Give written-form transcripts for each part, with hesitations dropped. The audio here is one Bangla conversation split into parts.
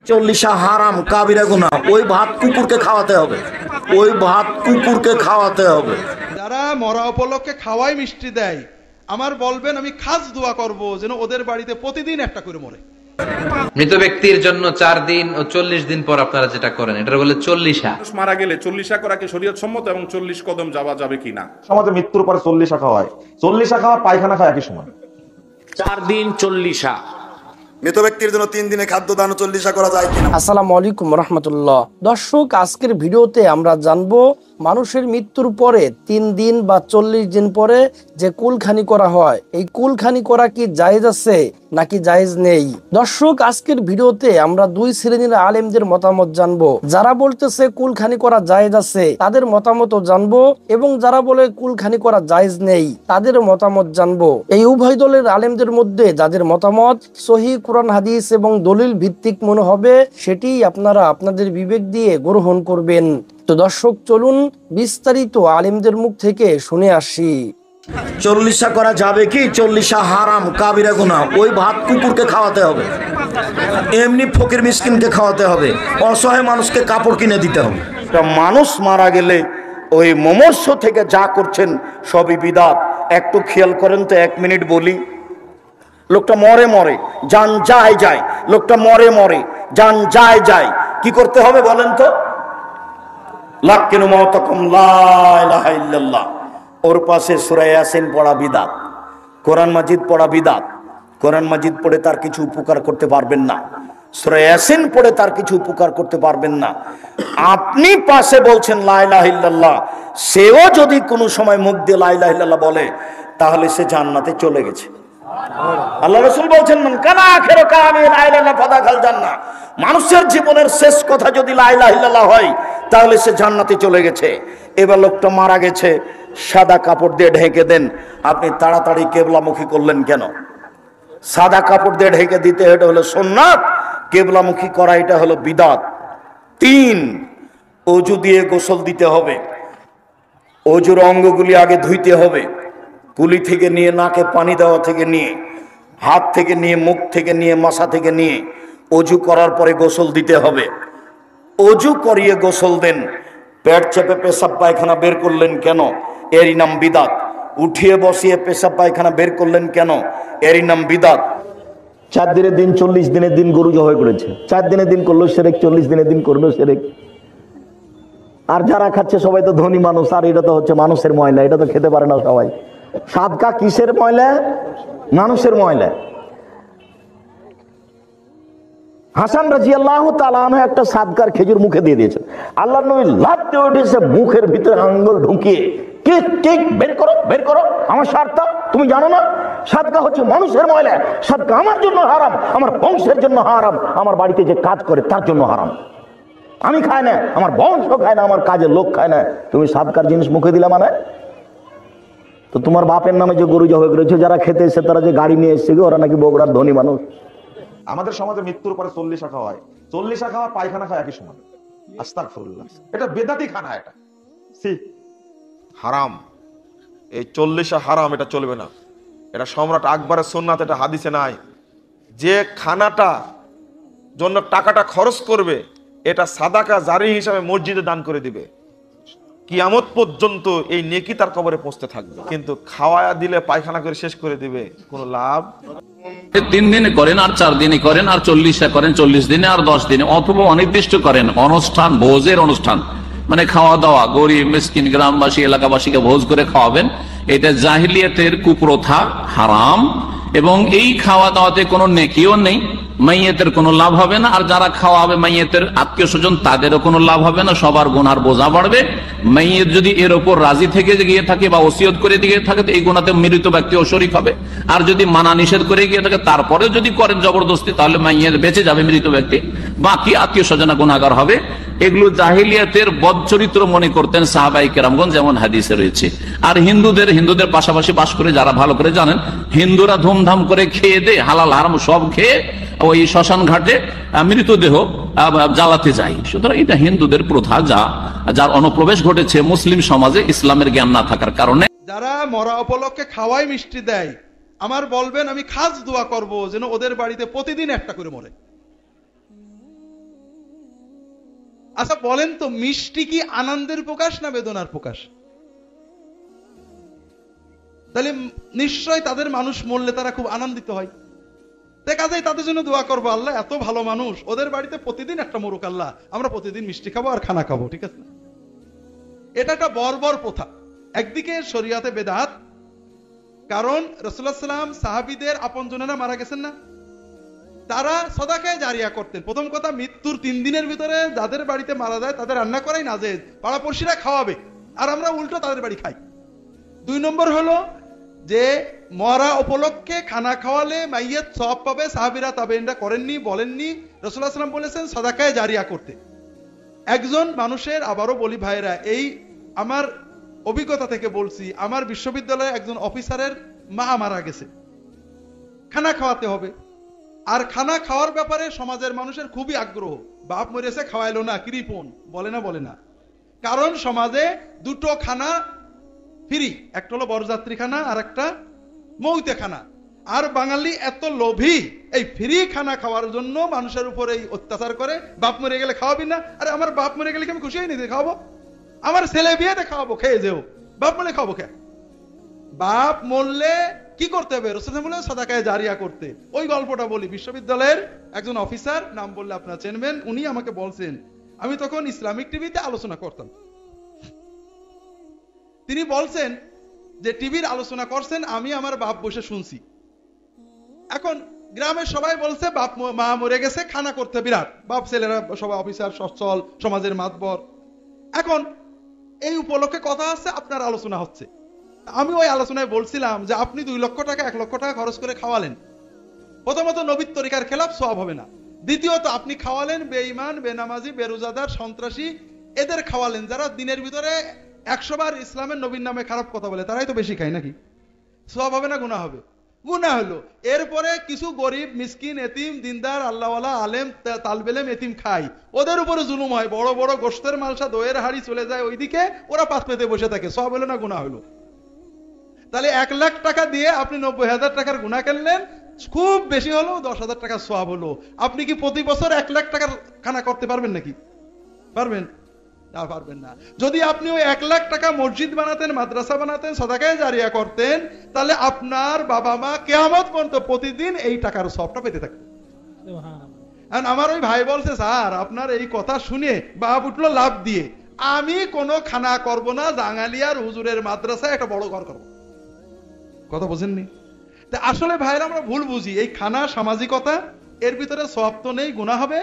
40 হারাম কাবিরা গুনাহ, ওই ভাত কুকুরকে খাওয়াতে হবে, ওই ভাত কুকুরকে খাওয়াতে হবে। যারা মরা উপলক্ষে খাওয়াই মিষ্টি দেয়, আমার বলবেন আমি খাস দোয়া করব যেন ওদের বাড়িতে প্রতিদিন একটা করে মরে। মৃত ব্যক্তির জন্য 4 দিন ও 40 দিন পর আপনারা যেটা করেন এটা বলে 40 মারা গেলে 40 করা কি শরীয়ত সম্মত এবং 40 কদম যাওয়া যাবে কিনা? সমাজে মৃত্যুর পরে 40 খাওয়া হয়, 40 খাওয়া পায়খানা খায় একই সময়। 4 দিন 40। মৃত ব্যক্তির জন্য 3 দিনে খাদ্য দান 40 করা যায় কিনা? আসসালামু আলাইকুম রহমতুল্লাহ। দর্শক, আজকের ভিডিওতে আমরা জানবো মানুষের মৃত্যুর পরে 3 দিন বা 40 দিন পরে যে কুলখানি করা হয়, এই কুলখানি করা কি জায়েজ আছে নাকি জায়েজ নেই। দর্শক, আজকের ভিডিওতে আমরা 2 শ্রেণীর আলেমদের মতামত জানবো। যারা বলতেছে কুলখানি করা জায়েজ আছে তাদের মতামতও জানবো, এবং যারা বলে কুলখানি করা জায়েজ নেই তাদের মতামত জানবো। এই উভয় দলের আলেমদের মধ্যে যাদের মতামত সহিহ কুরআন হাদিস এবং দলিল ভিত্তিক মনে হবে সেটি আপনারা আপনাদের বিবেক দিয়ে গ্রহণ করবেন। তো দর্শক, চলুন বিস্তারিত আলেমদের মুখ থেকে শুনে আসি। 40 করা যাবে কি? 40 হারাম কাবিরা গুনাহ, ওই ভাত কুকুরকে খাওয়াতে হবে, এমনি ফকির মিসকিনকে খাওয়াতে হবে, অসহায় মানুষকে কাপড় কিনে দিতে হবে। মানুষ মারা গেলে ওই মমর্ষ থেকে যা করছেন সবই বিদাত। একটু খেয়াল করেন তো, 1 মিনিট বলি। লোকটা মরে মরে জান যায় যায়, লোকটা মরে মরে জান যায় যায়, কি করতে হবে বলেন তো? লাকিনু মাউতাকুম লা ইলাহা ইল্লাল্লাহ। ওর পাশে সূরা ইয়াসিন পড়া বিদাত, কোরআন মাজিদ পড়া বিদাত। কোরআন মাজিদ পড়ে তার কিছু উপকার করতে পারবেন না, সূরা ইয়াসিন পড়ে তার কিছু উপকার করতে পারবেন না। আপনি পাশে বলছেন লা ইলাহা ইল্লাল্লাহ, সেও যদি কোনো সময় মুখ দিয়ে লা ইলাহা ইল্লাল্লাহ বলে তাহলে সে জান্নাতে চলে গেছে। আল্লাহ রাসূল বলছেন মান কানা আখিরু কালামি লা ইলাহা ইল্লাল্লাহ ফাদাখাল জান্নাহ। মানুষের জীবনের শেষ কথা যদি লা ইলাহা ইল্লাল্লাহ হয় তাহলে সে জান্নাতে চলে গেছে। এবার লোকটা মারা গেছে, সাদা কাপড় দিয়ে ঢেকে দেন। আপনি তাড়াতাড়ি কিবলামুখী করলেন কেন? সাদা কাপড় দিয়ে ঢেকে দিতে এটা হলো সুন্নাত, কিবলামুখী করা এটা হলো বিদআত। 3, ওযু দিয়ে গোসল দিতে হবে। ওযুর অঙ্গগুলি আগে ধুইতে হবে, কুলি থেকে নিয়ে, নাকে পানি দেওয়া থেকে নিয়ে, হাত থেকে নিয়ে, মুখ থেকে নিয়ে, মাথা থেকে নিয়ে ওযু করার পরে গোসল দিতে হবে। ওযু করিয়ে গোসল দেন। পেট চেপে পেশাব পায়খানা বের করলেন কেন? এরই নাম বিদাত। উঠিয়ে বসিয়ে পেশাব পায়খানা বের করলেন কেন? এরই নাম বিদাত। 4 দিনের দিন 40 দিনের দিন গরু জবাই করেছে, 4 দিনের দিন করলো শিরক, 40 দিনের দিন করলো শিরক। আর যারা খাচ্ছে সবাই তো ধনী মানুষ, আর এটা তো হচ্ছে মানুষের ময়লা, এটা তো খেতে পারে না সবাই। সাদকা কিসের ময়লা? মানুষের ময়লা। হাসান রাদিয়াল্লাহু তাআলা আনহু একটা সাদকার খেজুর মুখে দিয়ে দিয়েছেন। আল্লাহর নবী লাফতে উঠেছে, মুখের ভিতরে আঙ্গুল ঢুকিয়ে কেক কেক বের করো, বের করো, আমার স্বার্থ তুমি জানো না? সাদকা হচ্ছে মানুষের ময়লা, সাদকা আমার জন্য হারাম, আমার বংশের জন্য হারাম, আমার বাড়িতে যে কাজ করে তার জন্য হারাম। আমি খাই না, আমার বংশ খায় না, আমার কাজের লোক খায় না, তুমি সাদকার জিনিস মুখে দিলে মানে? তো তোমার বাপের নামে যে গরু জবাই করেছে, যারা খেতে এসে তারা যে গাড়ি নিয়ে এসছে, ওরা নাকি বগুড়ার ধনী মানুষ। আমাদের সমাজে মৃত্যুর পরে 40 খাওয়া হয়, 40 খাওয়া পায়খানা খায় একই সময়। আস্তাগফিরুল্লাহ, এটা বেদাতি খানা, এটা হারাম। এই 40 হারাম, এটা চলবে না। এটা সম্রাট আকবরের সুন্নাত, এটা হাদিসে নাই। যে খানাটা জন্য টাকাটা খরচ করবে এটা সাদাকা জারি হিসাবে মসজিদে দান করে দিবে, কিয়ামত পর্যন্ত এই নেকি তার কবরে পৌঁছতে থাকবে। কিন্তু খাওয়ায়া দিলে পায়খানা করে শেষ করে দিবে, কোনো লাভ। 3 দিনে করেন আর 4 দিনে করেন আর 40 করেন, 40 দিনে আর 10 দিনে, অথবা অনির্দিষ্ট করেন অনুষ্ঠান, ভোজের অনুষ্ঠান, মানে খাওয়া দাওয়া, গরিব মিসকিন গ্রামবাসী এলাকাবাসীকে ভোজ করে খাওয়াবেন। এটা জাহিলিয়াতের কুপ্রথা, হারাম, এবং এই খাওয়া দাওয়াতে কোনো নেকিও নেই, মাইয়েতের কোনো লাভ হবে না। আর যারা খাওয়াবে মাইয়েতের আত্মীয় স্বজন তাদেরও কোনো লাভ হবে না, সবার গুনার বোঝা বাড়বে। মাইয়েত যদি এর ওপর রাজি থেকে গিয়ে থাকে বা ওসিয়ত করে দিয়ে থাকে তো এই গুনাতে মৃত ব্যক্তিও শরীক হবে। আর যদি মানা নিষেধ করে গিয়ে থাকে তারপরে যদি করেন জবরদস্তি, তাহলে মাইয়েত বেঁচে যাবে, মৃত ব্যক্তি, বাকি আত্মীয় স্বজনা গুনাহগার হবে। এগুলো জাহিলিয়াতের বদচরিত্র মনে করতেন সাহাবায়ে কেরামগণ, যেমন হাদিসে রয়েছে। আর হিন্দুদের পাশাপাশি বাস করে যারা ভালো করে জানেন, হিন্দুরা ধুমধাম করে খেয়ে দে, হালাল হারাম সব খেয়ে ওই শ্মশান ঘাটে মৃতদেহ জ্বালাতে যায়। সুতরাং এটা হিন্দুদের প্রথা, যার অনুপ্রবেশ ঘটেছে মুসলিম সমাজে ইসলামের জ্ঞান না থাকার কারণে। যারা মরা উপলক্ষে খাওয়াই মিষ্টি দেয়, আমার বলবেন আমি খাস দোয়া করব যেন ওদের বাড়িতে প্রতিদিন একটা করে মরে। আচ্ছা বলেন তো, মিষ্টি কি আনন্দের প্রকাশ না বেদনার প্রকাশ? তাহলে নিশ্চয় তাদের মানুষ মরলে তারা খুব আনন্দিত হয়। কাজেই তাদের জন্য দোয়া করবো, আল্লাহ এত ভালো মানুষ, ওদের বাড়িতে প্রতিদিন একটা মোরক, আল্লাহ আমরা প্রতিদিন মিষ্টি খাবো আর খানা খাবো, ঠিক আছে? এটা একটা বর্বর প্রথা। একদিকে শরীয়তে বেদাত, কারণ রাসূলুল্লাহ সাল্লাম সাহাবীদের আপনজনেরা মারা গেছেন না, তারা সদাকায়ে জারিয়া করতেন। প্রথম কথা, মৃত্যুর 3 দিনের ভিতরে যাদের বাড়িতে মারা যায় তাদের রান্না করাই নাজেজ, পাড়াপড়শিরা খাওয়াবে, আর আমরা উল্টো তাদের বাড়ি খাই। 2 নম্বর হলো যে মরা উপলক্ষে খানা খাওয়ালে মাইয়াত সওয়াব পাবে। সাহাবীরা তাবেঈনরা করেননি, বলেননি। রাসূলুল্লাহ সাল্লাল্লাহু আলাইহি ওয়াসাল্লাম বলেছেন সদাকায়ে জারিয়া করতে। একজন মানুষের, আবারও বলি ভাইরা, এই আমার অভিজ্ঞতা থেকে বলছি, আমার বিশ্ববিদ্যালয়ে একজন অফিসারের মা মারা গেছে, খানা খাওয়াতে হবে। আর খানা খাওয়ার ব্যাপারে সমাজের মানুষের খুবই আগ্রহ। বাপ মরেছে খাওয়াইলো না, কৃপণ বলে না। কারণ সমাজে 2টো খানা ফ্রি, একটা হলো বরযাত্রী খানা আর একটা মৌতে খানা। আর বাঙালি এত লোভী, এই ফ্রি খানা খাওয়ার জন্য মানুষের উপর এই অত্যাচার করে। বাপ মরে গেলে খাওয়াবি না? আরে আমার বাপ মরে গেলে কি আমি খুশি হইনি যে খাওয়াবো? আমার ছেলে বিয়েতে খাওয়াবো, খেয়ে যেও। বাপ মরলে খাওয়াবো কে? বাপ মরলে কি করতে হবে? রাসূলুল্লাহ বলে সাদাকায়ে জারিয়া করতে। ওই গল্পটা বলি। বিশ্ববিদ্যালয়ের একজন অফিসার, নাম বললে আপনারা চেনবেন, উনি আমাকে বলছেন, আমি তখন ইসলামিক টিভিতে আলোচনা করতাম। তিনি বলছেন যে টিভির আলোচনা করছেন, আমি আমার বাপ বসে শুনছি। এখন গ্রামের সবাই বলছে বাপ মা মরে গেছে, খানা করতে বিরাট, বাপ ছেলেরা সবাই অফিসার, সচ্ছল, সমাজের মাতবর। এখন এই উপলক্ষে কথা হচ্ছে, আপনার আলোচনা হচ্ছে। আমি ওই আলোচনায় বলছিলাম যে আপনি 2 লক্ষ টাকা 1 লক্ষ টাকা খরচ করে খাওয়ালেন, প্রথমত নবীর তরিকার খেলাফ, সওয়াব হবে না। দ্বিতীয়ত আপনি খাওয়ালেন বেঈমান, বেনামাজি, বেরোজাদার, সন্ত্রাসী, এদের খাওয়ালেন, যারা দিনের ভিতরে 100 বার ইসলামের নবীর নামে খারাপ কথা বলে, তারাই তো বেশি খায় নাকি? সওয়াব হবে না গুনাহ হবে? গুনাহ হলো। এরপরে কিছু গরিব, মিসকিন, এতিম, দিনদার, আল্লাহওয়ালা, আলেম, তালবেলেম, এতিম খায়, ওদের উপরে জুলুম হয়, বড় বড় গোশতের মালসা, দইয়ের হাড়ি চলে যায় ওইদিকে, ওরা পাত পেতে বসে থাকে। সওয়াব হলো না গুনাহ হলো? তাহলে 1 লাখ টাকা দিয়ে আপনি 90,000 টাকার গুনাহ করলেন, খুব বেশি হলো 10,000 টাকা সওয়াব হলো। আপনি কি প্রতি বছর 1 লাখ টাকার খানা করতে পারবেন নাকি? পারবেন না? পারবেন না। যদি আপনি ওই 1 লাখ টাকা মসজিদ বানাতেন, মাদ্রাসা বানাতেন, সাদাকায়ে জারিয়া করতেন, তাহলে আপনার বাবা মা কিয়ামত পর্যন্ত প্রতিদিন এই টাকার সওয়াবটা পেতে থাকতেন। আমার ওই ভাই বলছে, স্যার আপনার এই কথা শুনে বাপ উঠলো লাভ দিয়ে, আমি কোনো খানা করব না, জাঙ্গালিয়ার হুজুরের মাদ্রাসায় একটা বড় ঘর করব। কথা বোঝেননি? তা আসলে ভাইরা আমরা ভুল বুঝি। এই খানা সামাজিকতা, এর ভিতরে সওয়াব তো নেই, গুনাহ হবে।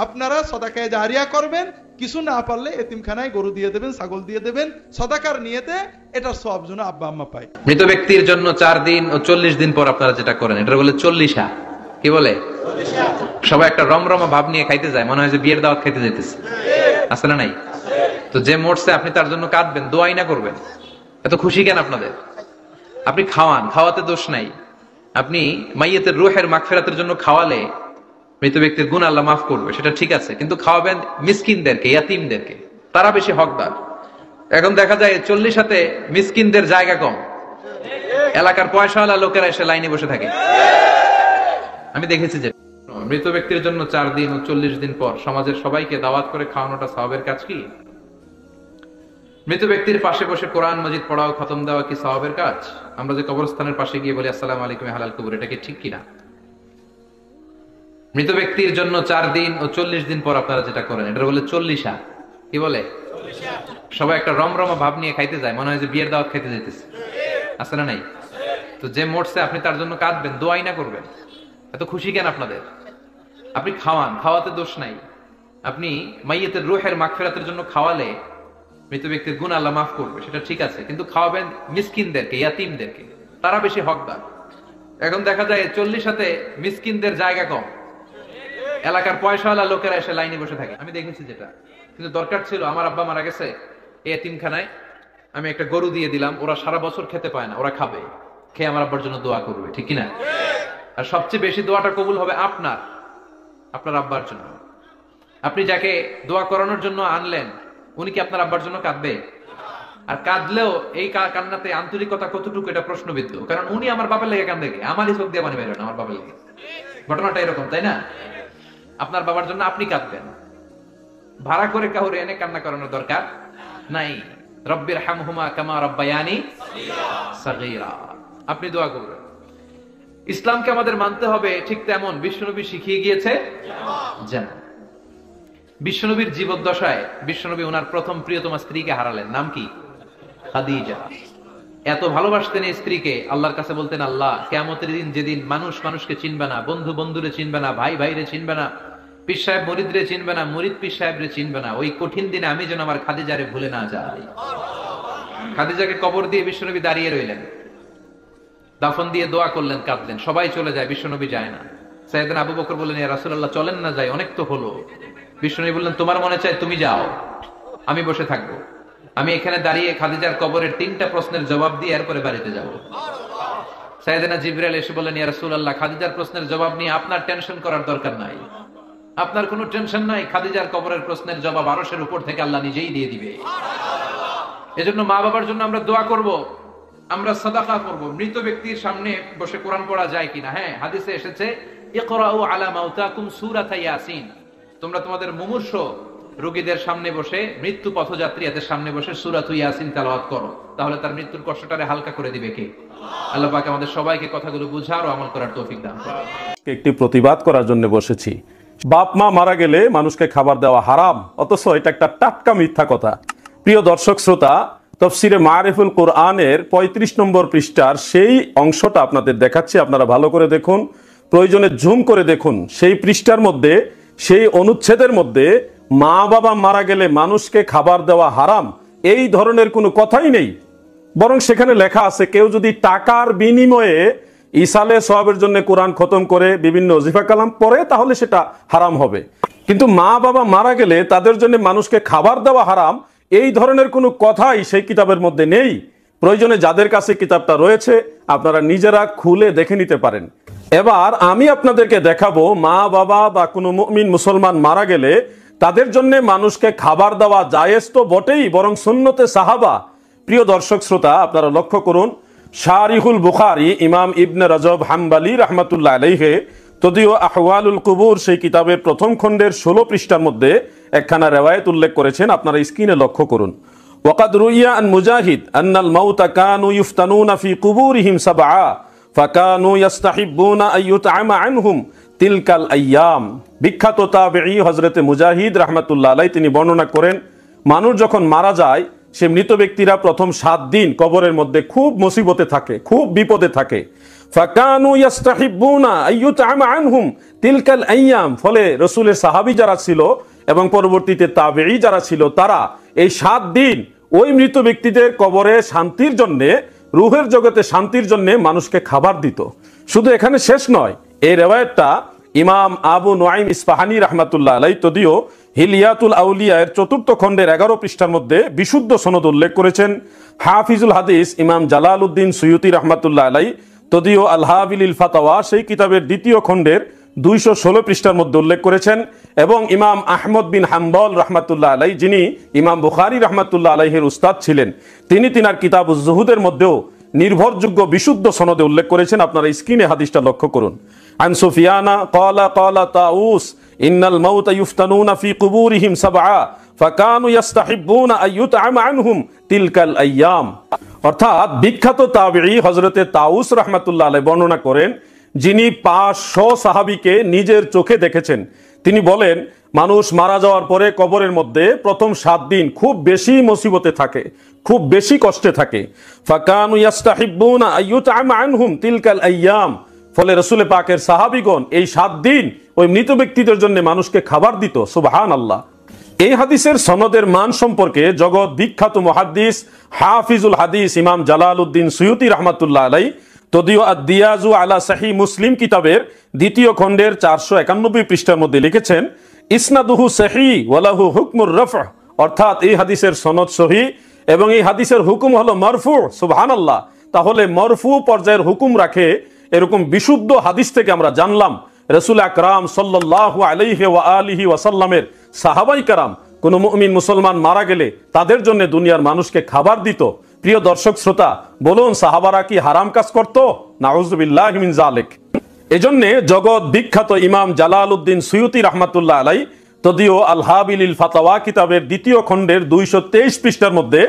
আপনারা সদাকায়ে জারিয়া করবেন, কিছু না পারলে এতিমখানায় গরু দিয়ে দেবেন, ছাগল দিয়ে দেবেন, সদাকার নিয়তে, এটার সওয়াব যেন আব্বা আম্মা পায়। মৃত ব্যক্তির জন্য 4 দিন ও 40 দিন পর আপনারা যেটা করেন, এটা বলে 40 কি বলে? সবাই একটা রমরমা ভাব নিয়ে খাইতে যায়, মনে হয় যে বিয়ের দাওয়াত খাইতে যাইতেছে, আসলে নাই? তো যে মরছে আপনি তার জন্য কাঁদবেন, দোয়াই না করবেন, এত খুশি কেন আপনাদের? আপনি খাওয়ান, খাওয়াতে দোষ নাই। আপনি মাইয়াতের রূহের মাগফিরাতের জন্য খাওয়ালে মৃত ব্যক্তির গুনাহ আল্লাহ মাফ করবে, সেটা ঠিক আছে, কিন্তু খাওয়াবেন মিসকিনদেরকে, ইয়াতীমদেরকে, তারা বেশি হকদার। এখন দেখা যায় 40 মিসকিনদের জায়গা কম, এলাকার পয়সাওয়ালা লোকেরা এসে লাইনে বসে থাকে। আমি দেখেছি যে মৃত ব্যক্তির জন্য 4 দিন ও 40 দিন পর সমাজের সবাইকে দাওয়াত করে খাওয়ানোটা সওয়াবের কাজ কি? মৃত ব্যক্তির পাশে বসে কোরআন মাজিদ পড়াও, খতম দেওয়া কি সওয়াবের কাজ? আমরা যে কবরস্থানের পাশে গিয়ে বলি আসসালামু আলাইকুম হালাল কবর, এটা কি ঠিক কিনা? মৃত ব্যক্তির জন্য 4 দিন ও 40 দিন পর আপনারা যেটা করেন, এটা বলে 40 কি বলে? সবাই একটা রমরমা ভাব নিয়ে খাইতে যায়, মনে হয় যে বিয়ের দাওয়াত খাইতে যাইতেছে, আসলে নাই? তো যে মরছে আপনি তার জন্য কাঁদবেন, দোয়াই না করবেন, এত খুশি কেন আপনাদের? আপনি খাওয়ান, খাওয়াতে দোষ নাই। আপনি মাইয়াতের রূহের মাগফিরাতের জন্য খাওয়ালে মৃত ব্যক্তির গুনাহ আল্লাহ মাফ করবে, সেটা ঠিক আছে, কিন্তু খাওয়াবেন মিসকিনদেরকে, ইয়াতীমদেরকে, তারা বেশি হকদার। এখন দেখা যায় 40 মিসকিনদের জায়গা কম, এলাকার পয়সাওয়ালা লোকেরা এসে লাইনে বসে থাকে। আমি দেখেছি যেটা, কিন্তু দরকার ছিল, আমার আব্বা মারা গেছে, এই এতিমখানায় আমি একটা গরু দিয়ে দিলাম, ওরা সারা বছর খেতে পায় না, ওরা খাবে, খেয়ে আমার আব্বার জন্য দোয়া করবে, ঠিক কিনা? আর সবচেয়ে বেশি দোয়াটা কবুল হবে আপনার আব্বার জন্য। আপনি যাকে দোয়া করানোর জন্য আনলেন, উনি কি আপনার আব্বার জন্য কাঁদবে? আর কাঁদলেও এই কান্নাতে আন্তরিকতা কতটুকু, এটা প্রশ্নবিদ্ধ। কারণ উনি আমার বাবার লেগে কান্দে, আমারই চোখ দিয়ে পানি বের হয় না, আমার বাবার লেগে। ঘটনাটা এরকম, তাই না? আপনার বাবার জন্য আপনি কাঁদবেন, ভাড়া করে কাউরে এনে কান্না করানোর দরকার নাই। রব্বির হামহুমা কামা রব্বায়ানি সাগীরা। আপনি দোয়া করবেন। ইসলামকে আমাদের মানতে হবে ঠিক তেমন বিশ্বনবী শিখিয়ে গিয়েছে যেন। বিশ্বনবীর জীবদ্দশায় বিশ্বনবী ওনার প্রথম প্রিয়তমা স্ত্রীকে হারালেন। নাম কি? খাদিজা। এত ভালোবাসতেন এই স্ত্রীকে, আল্লাহর কাছে বলতেন, আল্লাহ কিয়ামতের দিন যেদিন মানুষ মানুষকে চিনবে না, বন্ধু বন্ধুরে চিনবে না, ভাই ভাইরে চিনবে না, পীর সাহেব মুরিদরে চিনবে না, মুরিদ পীর সাহেবরে চিনবে না, ওই কঠিন দিনে আমি যেন আমার খাদিজারে ভুলে না যাই। খাদিজাকে কবর দিয়ে বিশ্বনবী দাঁড়িয়ে রইলেন, দাফন দিয়ে দোয়া করলেন, কাঁদলেন। সবাই চলে যায়, বিশ্বনবী যায় না। সাইয়েদনা আবু বকর বললেন, ইয়া রাসূলুল্লাহ চলেন না যাই, অনেক তো হলো। বিশ্বনবী বললেন, তোমার মনে চায় তুমি যাও, আমি বসে থাকবো। আমি এখানে দাঁড়িয়ে খাদিজার কবরের 3টা প্রশ্নের জবাব দিয়ে এরপরে বাড়িতে যাব। সাইয়েদনা জিবরাইল এসে বললেন, ইয়া রাসূলুল্লাহ খাদিজার প্রশ্নের জবাব নিয়ে আপনার টেনশন করার দরকার নাই, আপনার কোনো টেনশন নাই, খাদিজার কবরের প্রশ্নের জবাব আরশের উপর থেকে আল্লাহ নিজেই দিয়ে দিবে। এজন্য মা বাবার জন্য আমরা দোয়া করব, আমরা সাদাকা করব। মৃত ব্যক্তির সামনে বসে কোরআন পড়া যায় কিনা? হ্যাঁ, হাদিসে এসেছে, ইকরাউ আলা মাউতাকুম সূরাতা ইয়াসিন। তোমরা তোমাদের মুমূর্ষ রোগীদের সামনে বসে, মৃত্যু পথযাত্রীদের সামনে বসে সূরাতু ইয়াসিন তেলাওয়াত করো, তাহলে তার মৃত্যুর কষ্টটারে হালকা করে দিবে কে? আল্লাহ পাক আমাদের সবাইকে কথাগুলো বুঝার ও আমল করার তৌফিক দান করুন। একটি প্রতিবাদ করার জন্য বসেছি। বাপ মা মারা গেলে মানুষকে খাবার দেওয়া হারাম, অথচ এটা একটা টাটকা মিথ্যা কথা। প্রিয় দর্শক শ্রোতা, তাফসিরে মারিফুল কোরআনের 35 নম্বর পৃষ্ঠার সেই অংশটা আপনাদের দেখাচ্ছি, আপনারা ভালো করে দেখুন, প্রয়োজনে জুম করে দেখুন। সেই পৃষ্ঠার মধ্যে, সেই অনুচ্ছেদের মধ্যে মা বাবা মারা গেলে মানুষকে খাবার দেওয়া হারাম এই ধরনের কোনো কথাই নেই। বরং সেখানে লেখা আছে, কেউ যদি টাকার বিনিময়ে ইসালে সওয়াবের জন্য কোরআন খতম করে বিভিন্ন ওজিফা কালাম পড়ে তাহলে সেটা হারাম হবে। কিন্তু মা বাবা মারা গেলে তাদের জন্য মানুষকে খাবার দেওয়া হারাম এই ধরনের কোনো কথাই সেই কিতাবের মধ্যে নেই। প্রয়োজনে যাদের কাছে কিতাবটা রয়েছে আপনারা নিজেরা খুলে দেখে নিতে পারেন। এবার আমি আপনাদেরকে দেখাবো, মা বাবা বা কোনো মুমিন মুসলমান মারা গেলে তাদের জন্য মানুষকে খাবার দেওয়া জায়েজ তো বটেই, বরং সুন্নতে সাহাবা। প্রিয় দর্শক শ্রোতা, আপনারা লক্ষ্য করুন, শারিহুল বুখারী ইমাম ইবনে রজব হাম্বলি রাহমাতুল্লাহ আলাইহি তদীয় আহওয়ালুল কুবুর সেই কিতাবের প্রথম খণ্ডের 16 পৃষ্ঠার মধ্যে একখানা রিওয়ায়াত উল্লেখ করেছেন, আপনারা স্ক্রিনে লক্ষ্য করুন। ওয়াকাদ রুইয়া আন মুজাহিদ আন্নাল মাউতা কানু ইফতানুনা ফি কুবুরিহিম সাবআ ফাকানু ইস্তাহিব্বুনা আইয়ুতআমা আনহুম তিলকাল আইয়াম। বিখ্যাত তাবেঈ হযরতে মুজাহিদ রাহমাতুল্লাহ আলাইহি তিনি বর্ণনা করেন, মানুষ যখন মারা যায় সে মৃত ব্যক্তিরা প্রথম 7 দিন কবরের মধ্যে খুব মুসিবতে থাকে, খুব বিপদে থাকে। ফাকানু ইস্তাহিব্বুনা আইয়ুতআমা আনহুম তিলকাল আইয়াম। ফলে রাসূলের সাহাবী যারা ছিল এবং পরবর্তীতে তাবেঈ যারা ছিল তারা এই 7 দিন ওই মৃত ব্যক্তিদের কবরে শান্তির জন্য, রূহের জগতে শান্তির জন্য মানুষকে খাবার দিত। শুধু এখানে শেষ নয়, এই রিওয়ায়াতটা ইমাম আবু নুআইম ইসফাহানি রাহমাতুল্লাহ আলাইহি তদীয় হিলিয়াতুল আউলিয়া এর 4th খণ্ডের 11 পৃষ্ঠার মধ্যে বিশুদ্ধ সনদ উল্লেখ করেছেন। হাফিজুল হাদিস ইমাম জালালউদ্দিন সুয়ুতি রাহমাতুল্লাহ আলাইহি তদীয় আল হাবিলিল ফাতাওয়া সেই কিতাবের 2য় খণ্ডের 216 পৃষ্ঠার মধ্যে উল্লেখ করেছেন। এবং ইমাম আহমদ বিন হাম্বল রাহমাতুল্লাহ আলাইহি, যিনি ইমাম বুখারী রাহমাতুল্লাহ আলাইহির উস্তাদ ছিলেন, তিনি তিনার কিতাবুজ জুহুদের মধ্যেও নির্ভরযোগ্য বিশুদ্ধ সনদে উল্লেখ করেছেন। আপনারা স্ক্রিনে হাদিসটা লক্ষ্য করুন। আন সুফিয়ানা ক্বালা ক্বালা তাউস ইন্নাল মাউতা ইফতানুনা ফি কুবুরিহিম সাবআ ফাকানু ইস্তাহিব্বুনা আইয়ুতআমা আনহুম তিলকাল আইয়াম। অর্থাৎ বিখ্যাত তাবেঈ হযরতে তাউস রাহমাতুল্লাহ আলাইহি বর্ণনা করেন, যিনি 500 সাহাবীকে নিজের চোখে দেখেছেন। তিনি বলেন, মানুষ মারা যাওয়ার পরে কবরের মধ্যে প্রথম 7 দিন খুব বেশি মুসিবতে থাকে, খুব বেশি কষ্টে থাকে। ফাকানু ইস্তাহিব্বুনা আইয়ুতআমা আনহুম তিলকাল আইয়াম। ফলে রাসূল পাকের সাহাবীগণ এই 7 দিন ওই মৃত ব্যক্তিদের জন্য মানুষকে খাবার দিত। সুবহানাল্লাহ। এই হাদিসের সনদের মান সম্পর্কে জগৎ বিখ্যাত মুহাদ্দিস হাফিজুল হাদিস ইমাম জালালউদ্দিন সুয়ুতি রাহমাতুল্লাহ আলাইহি তদীয় আদ-দিয়াজু আলা সহিহ মুসলিম কিতাবের 2য় খণ্ডের 491 পৃষ্ঠার মধ্যে লিখেছেন, ইসনাদুহু সহিহ ওয়া লাহু হুকমুর রাফ'। অর্থাৎ এই হাদিসের সনদ সহিহ এবং এই হাদিসের হুকুম হলো মারফু। সুবহানাল্লাহ। তাহলে মারফু পর্যায়ের হুকুম রাখে এরকম বিশুদ্ধ হাদিস থেকে আমরা জানলাম রাসূল আকরাম সাল্লাল্লাহু আলাইহি ওয়া আলিহি ওয়া সাল্লামের সাহাবায়ে কেরাম কোন মুমিন মুসলমান মারা গেলে তাদের জন্য দুনিয়ার মানুষকে খাবার দিত। প্রিয় দর্শক শ্রোতা, বলুন সাহাবারা কি হারাম কাজ করত? নাউযুবিল্লাহি মিন যালিক। এজন্য জগৎ বিখ্যাত ইমাম জালালউদ্দিন সুয়ুতি রাহমাতুল্লাহ আলাইহি যদিও আল হাবিলিল ফাতাওয়া কিতাবের 2য় খণ্ডের 223 পৃষ্ঠার মধ্যে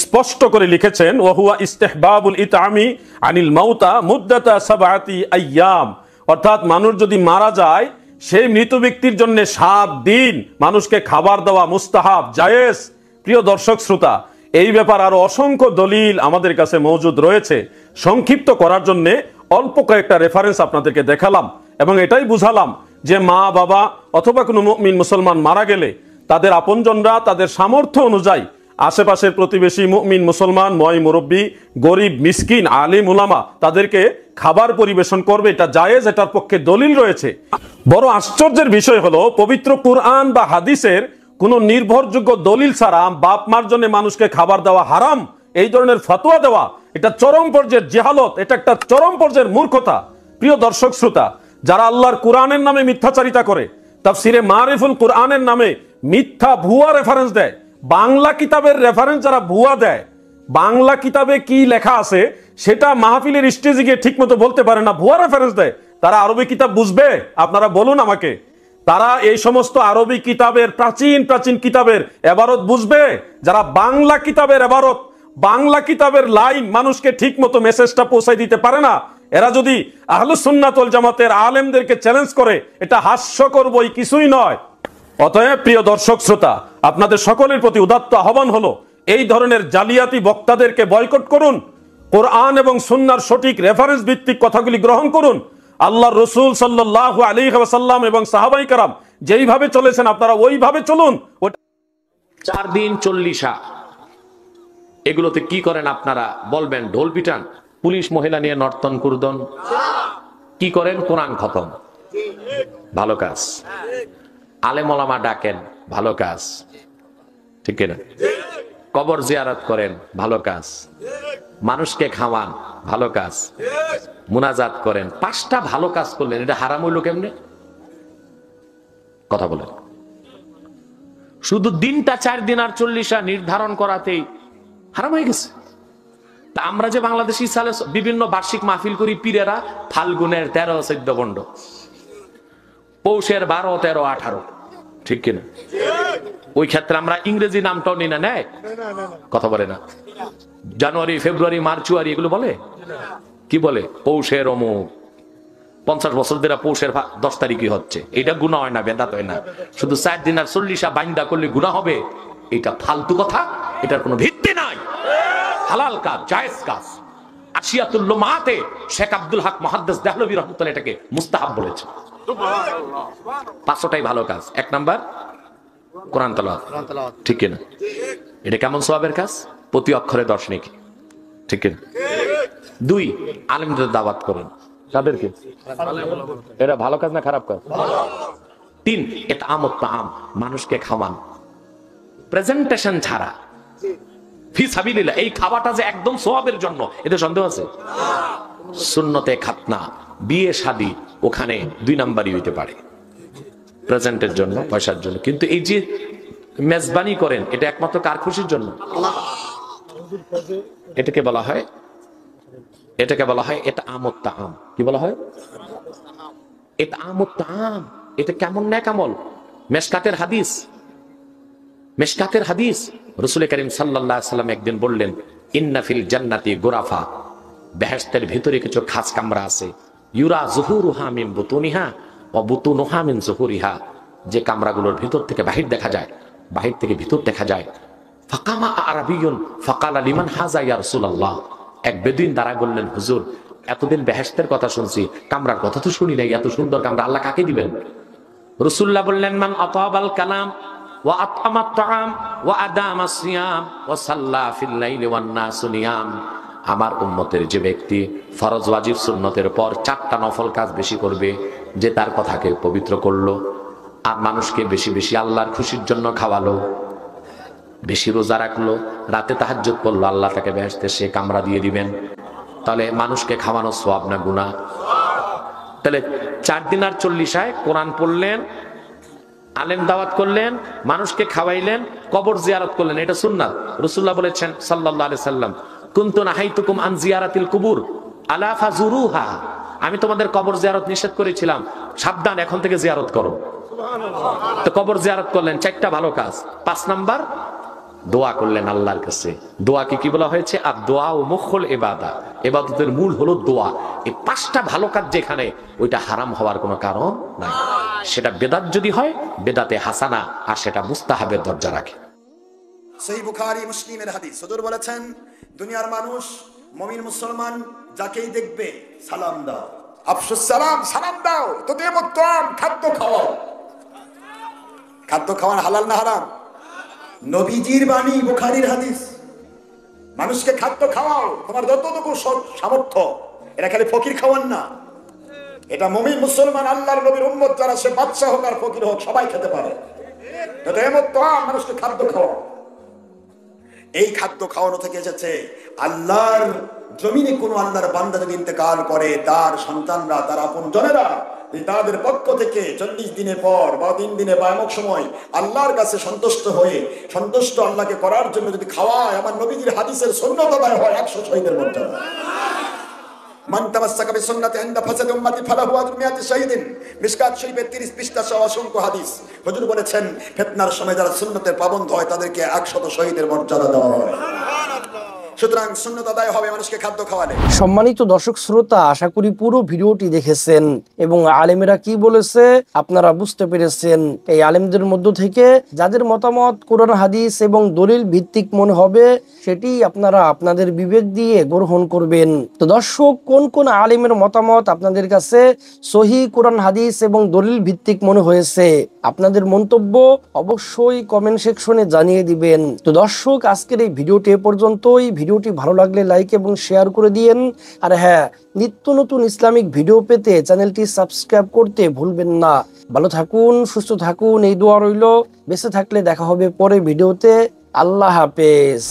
স্পষ্ট করে লিখেছেন ওয়াহুয়া ইস্তেহবাবুল ইতআমি আনিল মাউতা মুদ্দাতা সাবআতি আইয়াম, অর্থাৎ মানুষ যদি মারা যায় সেই মৃত ব্যক্তির জন্য 7 দিন মানুষকে খাবার দেওয়া মুস্তাহাব, জায়েজ। প্রিয় দর্শক শ্রোতা, এই ব্যাপার আরো অসংখ্য দলিল আমাদের কাছে মজুদ রয়েছে। সংক্ষিপ্ত করার জন্য অল্প কয়েকটা রেফারেন্স আপনাদেরকে দেখালাম এবং এটাই বুঝালাম যে মা বাবা অথবা কোনো মুমিন মুসলমান মারা গেলে তাদের আপনজনরা তাদের সামর্থ্য অনুযায়ী আশেপাশের প্রতিবেশী মুমিন মুসলমান, ময় মুরব্বী, গরিব, মিসকিন, আলিম, উলামা তাদেরকে খাবার পরিবেশন করবে, এটা জায়েজ, এটার পক্ষে দলিল রয়েছে। বড় আশ্চর্যের বিষয় হলো পবিত্র কুরআন বা হাদিসের কোনো নির্ভরযোগ্য দলিল ছাড়া বাপ মার জন্য মানুষকে খাবার দেওয়া হারাম, এই ধরনের ফতোয়া দেওয়া, এটা চরম পর্যায়ের জেহালত, এটা একটা চরম পর্যায়ের মূর্খতা। প্রিয় দর্শক শ্রোতা, যারা আল্লাহর কুরআনের নামে মিথ্যাচারিতা করে, তাফসিরে মারিফুল কুরআনের নামে মিথ্যা ভুয়া রেফারেন্স দেয়, বাংলা কিতাবের রেফারেন্স যারা ভুয়া দেয়, বাংলা কিতাবে কি লেখা আছে সেটা মাহফিলের স্টেজে গিয়ে ঠিক মতো বলতে পারে না, ভুয়া রেফারেন্স দেয়, তারা আরবি কিতাব বুঝবে? আপনারা বলুন আমাকে, তারা এই সমস্ত আরবি কিতাবের প্রাচীন প্রাচীন কিতাবের এবারত বুঝবে? যারা বাংলা কিতাবের এবারত, বাংলা কিতাবের লাইন মানুষকে ঠিক মতো মেসেজটা পৌঁছাই দিতে পারে না, এরা যদি আহলুস সুন্নাত ওয়াল জামাতের আলেমদেরকে চ্যালেঞ্জ করে, এটা হাস্যকর বই কিছুই নয়। অতএব প্রিয় দর্শক শ্রোতা, আপনাদের সকলের প্রতি উদাত্ত আহ্বান হলো এই ধরনের জালিয়াতি বক্তাদেরকে বয়কট করুন, কোরআন এবং সুন্নাহর সঠিক রেফারেন্স ভিত্তিক কথাগুলি গ্রহণ করুন। আল্লাহর রাসূল সাল্লাল্লাহু আলাইহি ওয়াসাল্লাম এবং সাহাবায়ে কেরাম যেইভাবে চলেছেন আপনারা ওইভাবে চলুন। 4 দিন 40 এগুলোতে কি করেন আপনারা বলবেন? ঢোল পিটান, পুলিশ মহিলা নিয়ে নর্তন কুর্দন, কি করেন? কোরআন খতম, ভালো কাজ। আলেম ওলামা ডাকেন, ভালো কাজ, ঠিক না? কবর জিয়ারত করেন, ভালো কাজ। মানুষকে খাওয়ান, ভালো কাজ। মুনাজাত করেন, 5টা ভালো কাজ করলেন, এটা হারাম হইল কেমনে? কথা বলেন। শুধু দিনটা 4 দিন আর 40 নির্ধারণ করাতেই হারাম হয়ে গেছে। তা আমরা যে বাংলাদেশি সালে বিভিন্ন বার্ষিক মাহফিল করি, পীরেরা ফাল্গুনের 13, 14 বন্ড, পৌষের 12, 13, 18, ঠিক কিনা? ওই ক্ষেত্রে আমরা ইংরেজি নামটাও নিই না, নেয়? কথা বলে না? জানুয়ারি, ফেব্রুয়ারি, মার্চুয়ারি এগুলো বলে? কি বলে? পৌষের অমুক। 50 বছর ধরে পৌষের 10 তারিখই হচ্ছে, এটা গুনাহ হয় না, বেদাত হয় না। শুধু 4 দিন আর 40 বাইন্দা করলে গুনাহ হবে, এটা ফালতু কথা, এটার কোনো ভিত্তি নাই। হালাল কাজ, জায়েজ কাজ। আশিয়াতুল লুমাতে শেখ আব্দুল হক মুহাদ্দিস দেহলভী রাহমাতুল্লাহ এটাকে মুস্তাহাব বলেছে। 500টাই ভালো কাজ। 1 নাম্বার কোরআন তেলাওয়াত, ঠিক কিনা? এটা কেমন সওয়াবের কাজ? প্রতি অক্ষরে 10 নেকি, ঠিক কিনা? 2, আলেমদের দাওয়াত করেন। তাদেরকে এটা ভালো কাজ না খারাপ কাজ? 3, এটা আমত তাআম, মানুষকে খাওয়ান প্রেজেন্টেশন ছাড়া, ফি সাবিলিল্লাহ। এই খাওয়াটা যে একদম সওয়াবের জন্য, এতে সন্দেহ আছে? সুন্নতে খাতনা, বিয়ে শাদী, ওখানে 2 নাম্বারই হইতে পারে, প্রেজেন্টের জন্য, পয়সার জন্য। কিন্তু এই যে মেজবানি করেন, এটা একমাত্র কার খুশির জন্য? এটাকে বলা হয়, এটাকে বলা হয় এটা আমত তাআম। কি বলা হয়? এটা আমত তাআম। এটা কেমন নেক আমল? মেশকাতের হাদিস, মেশকাতের হাদিস, রাসূল করিম সাল্লাল্লাহু আলাইহি ওয়াসাল্লাম একদিন বললেন, ইন্না ফিল জান্নাতি গুরাফা, বেহেশতের ভিতরে কিছু খাস কামরা আছে, ইউরা যুহুরুহা মিন বুতুনিহা ওয়া বুতুনুহা মিন যুহুরিহা, যে কামরাগুলোর ভিতর থেকে বাহির দেখা যায়, বাহির থেকে ভিতর দেখা যায়। ফাকামা আরাবিয়ুন ফাকালা লিমান হাযা ইয়া রাসূলুল্লাহ, এক বেদুইন দাঁড়া বললেন, হুজুর এতদিন বেহেশতের কথা শুনছি, কামরার কথা তো শুনি নাই, এত সুন্দর কামরা আল্লাহ কাকে দিবেন? রাসূলুল্লাহ বললেন, মান আতাবাল কালাম ওয়া আতআমাত তাআম ওয়া আদামাস সিয়াম ওয়া সাল্লা ফিল লাইলি ওয়ান নাসু নিয়াম, আমার উম্মতের যে ব্যক্তি ফরজ ওয়াজিব সুন্নতের পর 4টা নফল কাজ বেশি করবে, যে তার কথাকে পবিত্র করলো, আর মানুষকে বেশি বেশি আল্লাহর খুশির জন্য খাওয়ালো, বেশি রোজা রাখলো, রাতে তাহাজ্জুদ করলো, আল্লাহ তাকে বেহেশতে সে কামরা দিয়ে দিবেন। তাহলে মানুষকে খাওয়ানো সওয়াব না গুনাহ? তাহলে 4 দিন আর 40 কোরআন পড়লেন, আলেম দাওয়াত করলেন, মানুষকে খাওয়াইলেন, কবর জিয়ারত করলেন, এটা সুন্নাত। রাসূলুল্লাহ বলেছেন সাল্লাল্লাহু আলাইহি সাল্লাম, কুনতু নাহাইতুকুম আন জিয়ারাতিল কুবুর আলা ফাজুরুহা, আমি তোমাদের কবর জিয়ারত নিষেধ করেছিলাম, সাবধান এখন থেকে জিয়ারত করো। তো কবর জিয়ারত করলেন, 4টা ভালো কাজ। 5 নাম্বার দোয়া করলেন আল্লাহর কাছে। দোয়াকে কি বলা হয়েছে? আর দোয়া ও মুখল ইবাদা, ইবাদতের মূল হলো দোয়া। এই 5টা ভালো কাজ যেখানে, ওইটা হারাম হওয়ার কোনো কারণ নাই। সেটা বেদাত যদি হয়, বেদাতে হাসানা, আর সেটা মুস্তাহাবের দরজা রাখে। সহিহ বুখারী মুসলিমের হাদিস, হুজুর বলেছেন দুনিয়ার মানুষ মুমিন মুসলমান যাকেই দেখবে সালাম দাও। আফসুস সালাম, সালাম দাও। তো দেবত্তম, খাদ্য খাওয়াও। খাদ্য খাওয়ান হালাল না হারাম? নবীজির বাণী, বুখারীর হাদিস। মানুষকে খাদ্য খাওয়াও, তোমার যতটুকু সামর্থ্য। এটা খালি ফকির খাওয়ান না, এটা মুমিন মুসলমান আল্লাহর নবীর উম্মত যারা, সে বাদশা হোক আর ফকির হোক, সবাই খেতে পারে। মানুষকে খাদ্য খাওয়াও। এই খাদ্য খাওয়ানো থেকে এসেছে আল্লাহর জমিনে কোন আল্লাহর বান্দা যদি ইন্তেকাল করে, তার সন্তানরা, তার আপনজনেরা তাদের পক্ষ থেকে 40 দিনের পর বা 3 দিনে বা এমন সময় আল্লাহর কাছে সন্তুষ্ট হয়ে, সন্তুষ্ট আল্লাহকে করার জন্য যদি খাওয়ায়, আমার নবীজির হাদিসের সুন্নাত আদায় হয় 100 শহীদের মর্যাদা। মান তামাসসাকা বিসুন্নতি ইনদা ফাসাদি উম্মতি ফালাহু আজরু মিয়াতি শাহীদিন। মিশকাত শরীফের 30 পৃষ্ঠা সহ অসংখ্য হাদিস। হুজুর বলেছেন ফিতনার সময় যারা সুন্নতের পাবন্ধ হয়, তাদেরকে 100 শহীদের মর্যাদা দেওয়া হয়। সুতরাং সুন্নাত আদায় হবে মানুষকে খাদ্য খাওয়ালে। সম্মানিত দর্শক শ্রোতা, আশা করি পুরো ভিডিওটি দেখেছেন এবং আলেমেরা কি বলেছে আপনারা বুঝতে পেরেছেন। এই আলেমদের মধ্য থেকে যাদের মতামত কোরআন হাদিস এবং দলিল ভিত্তিক মনে হবে, সেটি আপনারা আপনাদের বিবেক দিয়ে গ্রহণ করবেন। তো দর্শক, কোন কোন আলেমের মতামত আপনাদের কাছে সহিহ কোরআন হাদিস এবং দলিল ভিত্তিক মনে হয়েছে, আপনাদের মন্তব্য অবশ্যই কমেন্ট সেকশনে জানিয়ে দিবেন। তো দর্শক, আজকের এই ভিডিওটি এ পর্যন্তই। ভিডিওটি ভালো লাগলে লাইক এবং শেয়ার করে দিয়েন। আর হ্যাঁ, নিত্য নতুন ইসলামিক ভিডিও পেতে চ্যানেলটি সাবস্ক্রাইব করতে ভুলবেন না। ভালো থাকুন, সুস্থ থাকুন, এই দোয়া রইল। বেঁচে থাকলে দেখা হবে পরে ভিডিওতে। আল্লাহ হাফেজ।